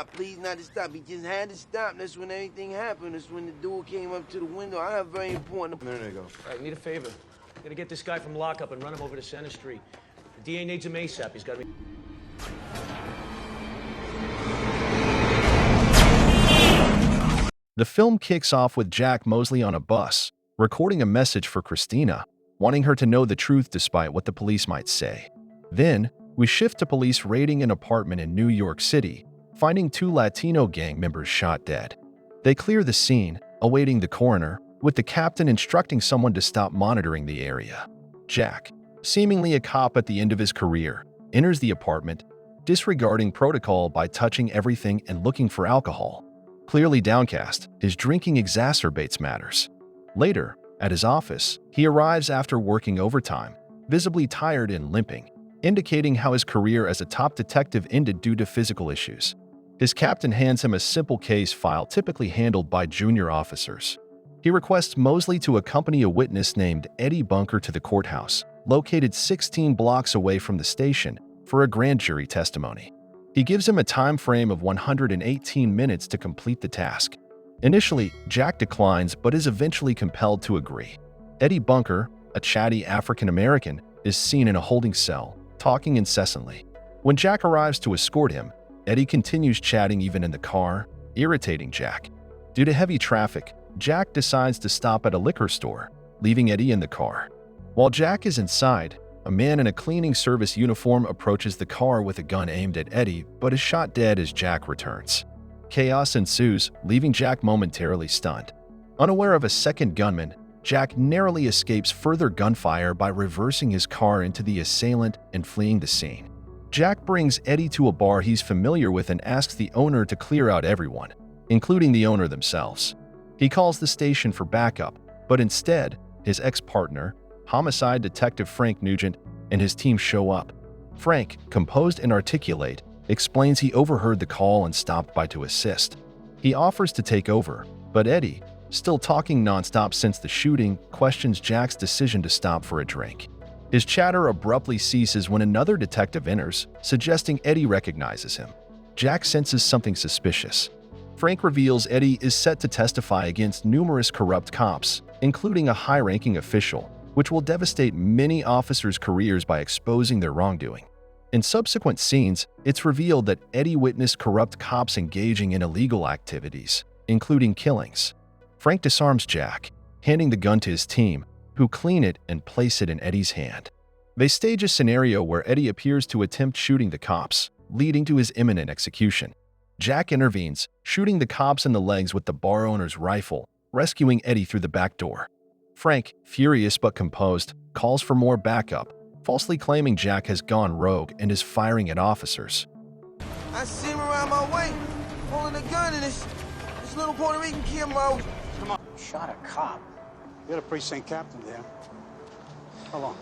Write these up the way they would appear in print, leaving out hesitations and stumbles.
Please not to stop. He just had to stop. That's when everything happened. That's when the dude came up to the window. I have very important... There they go. All right, need a favor. Gotta get this guy from lockup and run him over to Center Street. The DA needs him ASAP. He's gotta be... The film kicks off with Jack Mosley on a bus, recording a message for Christina, wanting her to know the truth despite what the police might say. Then, we shift to police raiding an apartment in New York City, finding 2 Latino gang members shot dead. They clear the scene, awaiting the coroner, with the captain instructing someone to stop monitoring the area. Jack, seemingly a cop at the end of his career, enters the apartment, disregarding protocol by touching everything and looking for alcohol. Clearly downcast, his drinking exacerbates matters. Later, at his office, he arrives after working overtime, visibly tired and limping, indicating how his career as a top detective ended due to physical issues. His captain hands him a simple case file typically handled by junior officers. He requests Mosley to accompany a witness named Eddie Bunker to the courthouse, located 16 blocks away from the station, for a grand jury testimony. He gives him a time frame of 118 minutes to complete the task. Initially, Jack declines but is eventually compelled to agree. Eddie Bunker, a chatty African-American, is seen in a holding cell, talking incessantly. When Jack arrives to escort him, Eddie continues chatting even in the car, irritating Jack. Due to heavy traffic, Jack decides to stop at a liquor store, leaving Eddie in the car. While Jack is inside, a man in a cleaning service uniform approaches the car with a gun aimed at Eddie but is shot dead as Jack returns. Chaos ensues, leaving Jack momentarily stunned. Unaware of a second gunman, Jack narrowly escapes further gunfire by reversing his car into the assailant and fleeing the scene. Jack brings Eddie to a bar he's familiar with and asks the owner to clear out everyone, including the owner themselves. He calls the station for backup, but instead, his ex-partner, homicide detective Frank Nugent, and his team show up. Frank, composed and articulate, explains he overheard the call and stopped by to assist. He offers to take over, but Eddie, still talking nonstop since the shooting, questions Jack's decision to stop for a drink. His chatter abruptly ceases when another detective enters, suggesting Eddie recognizes him. Jack senses something suspicious. Frank reveals Eddie is set to testify against numerous corrupt cops, including a high-ranking official, which will devastate many officers' careers by exposing their wrongdoing. In subsequent scenes, it's revealed that Eddie witnessed corrupt cops engaging in illegal activities, including killings. Frank disarms Jack, handing the gun to his team, who clean it and place it in Eddie's hand. They stage a scenario where Eddie appears to attempt shooting the cops, leading to his imminent execution. Jack intervenes, shooting the cops in the legs with the bar owner's rifle, rescuing Eddie through the back door. Frank, furious but composed, calls for more backup, falsely claiming Jack has gone rogue and is firing at officers. I see him around my way, holding a gun in this little Puerto Rican kid mode. Come on. Shot a cop. You're the precinct captain there. How long?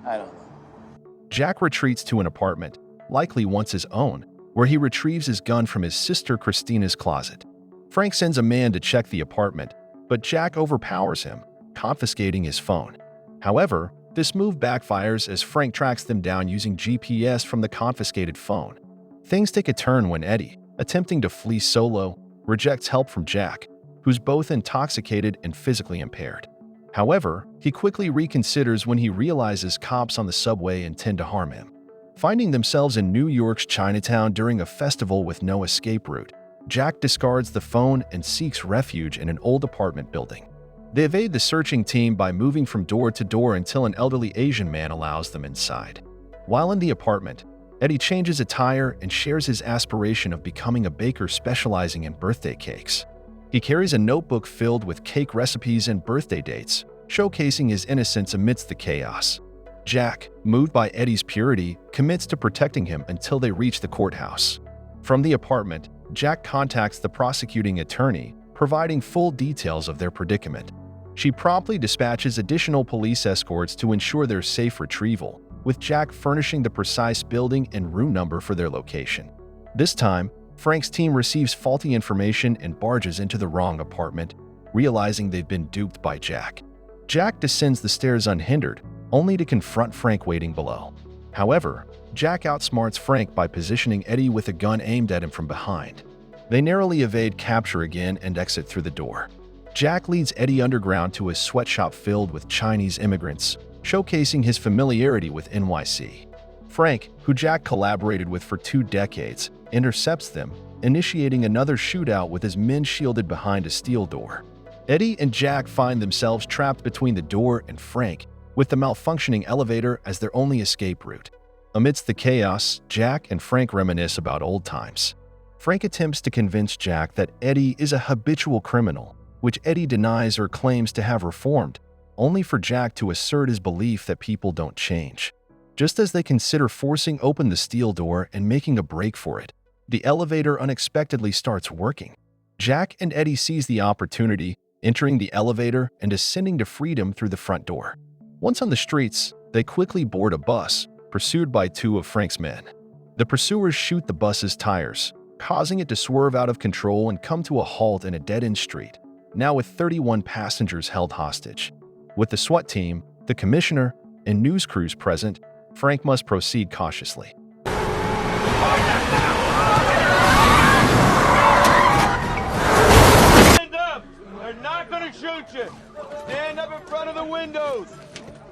I don't know. Jack retreats to an apartment, likely once his own, where he retrieves his gun from his sister Christina's closet. Frank sends a man to check the apartment, but Jack overpowers him, confiscating his phone. However, this move backfires as Frank tracks them down using GPS from the confiscated phone. Things take a turn when Eddie, attempting to flee solo, rejects help from Jack, who's both intoxicated and physically impaired. However, he quickly reconsiders when he realizes cops on the subway intend to harm him. Finding themselves in New York's Chinatown during a festival with no escape route, Jack discards the phone and seeks refuge in an old apartment building. They evade the searching team by moving from door to door until an elderly Asian man allows them inside. While in the apartment, Eddie changes attire and shares his aspiration of becoming a baker specializing in birthday cakes. He carries a notebook filled with cake recipes and birthday dates, showcasing his innocence amidst the chaos. Jack, moved by Eddie's purity, commits to protecting him until they reach the courthouse. From the apartment, Jack contacts the prosecuting attorney, providing full details of their predicament. She promptly dispatches additional police escorts to ensure their safe retrieval, with Jack furnishing the precise building and room number for their location. This time, Frank's team receives faulty information and barges into the wrong apartment, realizing they've been duped by Jack. Jack descends the stairs unhindered, only to confront Frank waiting below. However, Jack outsmarts Frank by positioning Eddie with a gun aimed at him from behind. They narrowly evade capture again and exit through the door. Jack leads Eddie underground to a sweatshop filled with Chinese immigrants, showcasing his familiarity with NYC. Frank, who Jack collaborated with for 2 decades, intercepts them, initiating another shootout with his men shielded behind a steel door. Eddie and Jack find themselves trapped between the door and Frank, with the malfunctioning elevator as their only escape route. Amidst the chaos, Jack and Frank reminisce about old times. Frank attempts to convince Jack that Eddie is a habitual criminal, which Eddie denies or claims to have reformed, only for Jack to assert his belief that people don't change. Just as they consider forcing open the steel door and making a break for it, the elevator unexpectedly starts working. Jack and Eddie seize the opportunity, entering the elevator and ascending to freedom through the front door. Once on the streets, they quickly board a bus, pursued by 2 of Frank's men. The pursuers shoot the bus's tires, causing it to swerve out of control and come to a halt in a dead-end street, now with 31 passengers held hostage. With the SWAT team, the commissioner, and news crews present, Frank must proceed cautiously. Stand up! They're not gonna shoot you! Stand up in front of the windows!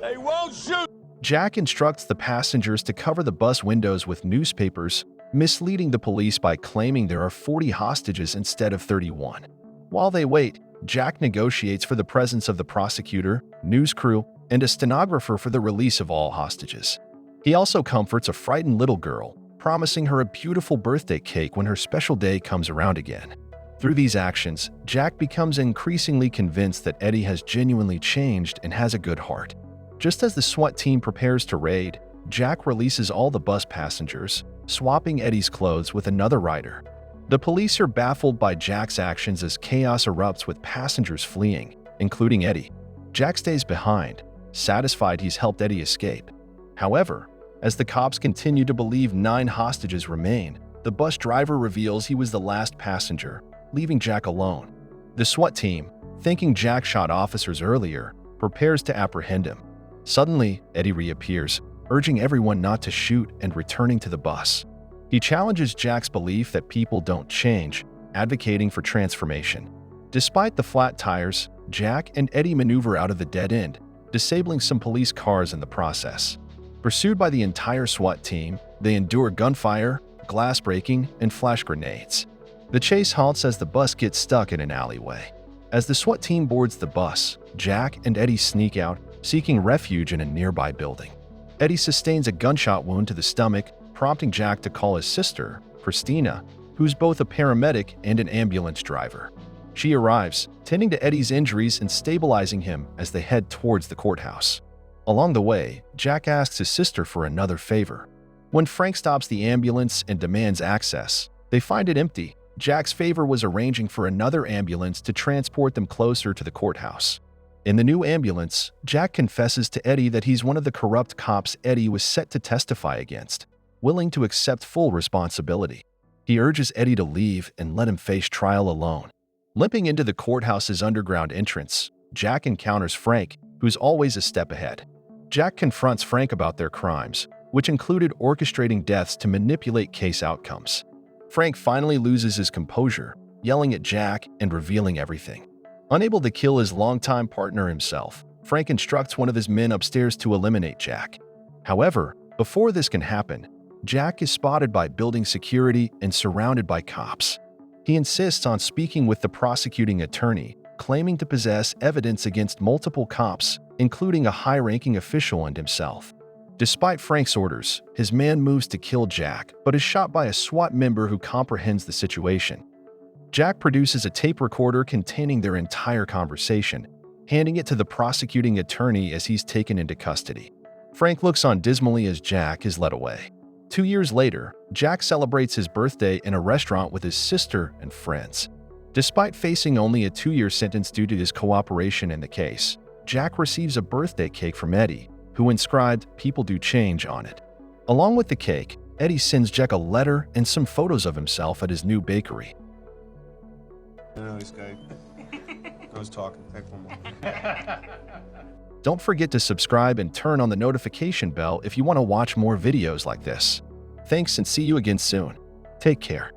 They won't shoot! Jack instructs the passengers to cover the bus windows with newspapers, misleading the police by claiming there are 40 hostages instead of 31. While they wait, Jack negotiates for the presence of the prosecutor, news crew, and a stenographer for the release of all hostages. He also comforts a frightened little girl, promising her a beautiful birthday cake when her special day comes around again. Through these actions, Jack becomes increasingly convinced that Eddie has genuinely changed and has a good heart. Just as the SWAT team prepares to raid, Jack releases all the bus passengers, swapping Eddie's clothes with another rider. The police are baffled by Jack's actions as chaos erupts with passengers fleeing, including Eddie. Jack stays behind, satisfied he's helped Eddie escape. However, as the cops continue to believe 9 hostages remain, the bus driver reveals he was the last passenger, leaving Jack alone. The SWAT team, thinking Jack shot officers earlier, prepares to apprehend him. Suddenly, Eddie reappears, urging everyone not to shoot and returning to the bus. He challenges Jack's belief that people don't change, advocating for transformation. Despite the flat tires, Jack and Eddie maneuver out of the dead end, disabling some police cars in the process. Pursued by the entire SWAT team, they endure gunfire, glass breaking, and flash grenades. The chase halts as the bus gets stuck in an alleyway. As the SWAT team boards the bus, Jack and Eddie sneak out, seeking refuge in a nearby building. Eddie sustains a gunshot wound to the stomach, prompting Jack to call his sister, Christina, who's both a paramedic and an ambulance driver. She arrives, tending to Eddie's injuries and stabilizing him as they head towards the courthouse. Along the way, Jack asks his sister for another favor. When Frank stops the ambulance and demands access, they find it empty. Jack's favor was arranging for another ambulance to transport them closer to the courthouse. In the new ambulance, Jack confesses to Eddie that he's one of the corrupt cops Eddie was set to testify against, willing to accept full responsibility. He urges Eddie to leave and let him face trial alone. Limping into the courthouse's underground entrance, Jack encounters Frank, who's always a step ahead. Jack confronts Frank about their crimes, which included orchestrating deaths to manipulate case outcomes. Frank finally loses his composure, yelling at Jack and revealing everything. Unable to kill his longtime partner himself, Frank instructs one of his men upstairs to eliminate Jack. However, before this can happen, Jack is spotted by building security and surrounded by cops. He insists on speaking with the prosecuting attorney, claiming to possess evidence against multiple cops, including a high-ranking official and himself. Despite Frank's orders, his man moves to kill Jack, but is shot by a SWAT member who comprehends the situation. Jack produces a tape recorder containing their entire conversation, handing it to the prosecuting attorney as he's taken into custody. Frank looks on dismally as Jack is led away. 2 years later, Jack celebrates his birthday in a restaurant with his sister and friends. Despite facing only a 2-year sentence due to his cooperation in the case, Jack receives a birthday cake from Eddie, who inscribed "People do change" on it. Along with the cake, Eddie sends Jack a letter and some photos of himself at his new bakery. I know this guy. I was talking. Take one more. Don't forget to subscribe and turn on the notification bell if you want to watch more videos like this. Thanks and see you again soon. Take care.